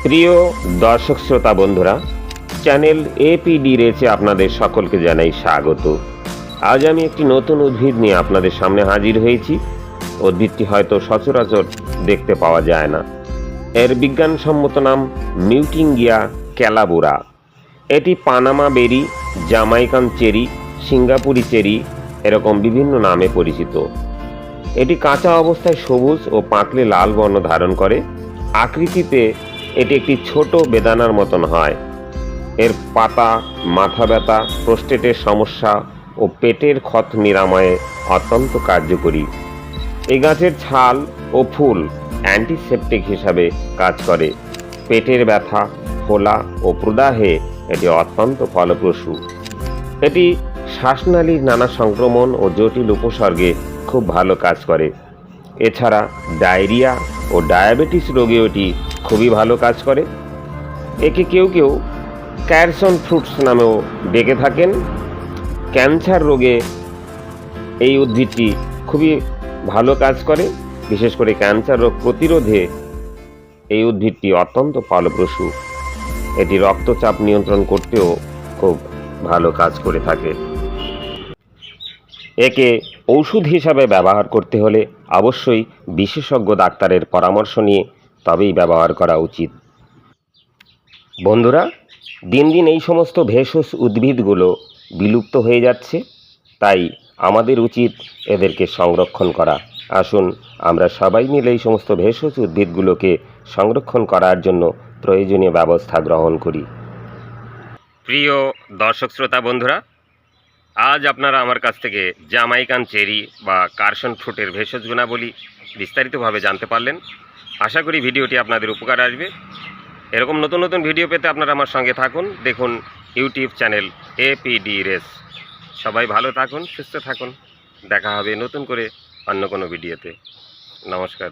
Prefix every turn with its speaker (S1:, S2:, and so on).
S1: প্রিয় দর্শক শ্রোতা বন্ধুরা, চ্যানেল এপিডি রেচে আপনাদের সকলকে জানাই স্বাগত। আজ আমি একটি নতুন উদ্ভিদ নিয়ে আপনাদের সামনে হাজির হয়েছি। উদ্ভিদটি হয়তো সচরাচর দেখতে পাওয়া যায় না। এর বিজ্ঞানসম্মত নাম মিউটিঙ্গিয়া ক্যালাবুরা। এটি পানামা বেরি, জামাইকান চেরি, সিঙ্গাপুরি চেরি এরকম বিভিন্ন নামে পরিচিত। এটি কাঁচা অবস্থায় সবুজ ও পাকলে লাল বর্ণ ধারণ করে। আকৃতিতে এটি একটি ছোট বেদানার মতন হয়। এর পাতা মাথা ব্যথা, প্রোস্টেটের সমস্যা ও পেটের ক্ষত নিরাময়ে অত্যন্ত কার্যকরী। এই গাছের ছাল ও ফুল অ্যান্টিসেপটিক হিসাবে কাজ করে। পেটের ব্যথা, ফোলা ও প্রদাহে এটি অত্যন্ত ফলপ্রসূ। এটি শ্বাসনালীর নানা সংক্রমণ ও জটিল উপসর্গে খুব ভালো কাজ করে। এছাড়া ডায়রিয়া ও ডায়াবেটিস রোগেও এটি খুবই ভালো কাজ করে। একে কেউ কেউ ক্যারসন ফ্রুটস নামেও ডেকে থাকেন। ক্যান্সার রোগে এই উদ্ভিদটি খুবই ভালো কাজ করে। বিশেষ করে ক্যান্সার রোগ প্রতিরোধে এই উদ্ভিদটি অত্যন্ত ফলপ্রসূ। এটি রক্তচাপ নিয়ন্ত্রণ করতেও খুব ভালো কাজ করে থাকে। একে ঔষধ হিসাবে ব্যবহার করতে হলে অবশ্যই বিশেষজ্ঞ ডাক্তারের পরামর্শ নিয়ে তবেই ব্যবহার করা উচিত। বন্ধুরা, দিন দিন এই সমস্ত ভেষজ উদ্ভিদগুলো বিলুপ্ত হয়ে যাচ্ছে, তাই আমাদের উচিত এদেরকে সংরক্ষণ করা। আসুন আমরা সবাই মিলে এই সমস্ত ভেষজ উদ্ভিদগুলোকে সংরক্ষণ করার জন্য প্রয়োজনীয় ব্যবস্থা গ্রহণ করি। প্রিয় দর্শক শ্রোতা বন্ধুরা, আজ আপনারা আমার কাছ থেকে জামাইকান চেরি বা কারশন ফ্রুটের ভেষজ গুণাবলী বিস্তারিতভাবে জানতে পারলেন। আশা করি ভিডিওটি আপনাদের উপকার আসবে। এরকম নতুন নতুন ভিডিও পেতে আপনারা আমার সঙ্গে থাকুন। দেখুন ইউটিউব চ্যানেল এপিডি রেস। সবাই ভালো থাকুন, সুস্থ থাকুন। দেখা হবে নতুন করে অন্য কোনো ভিডিওতে। নমস্কার।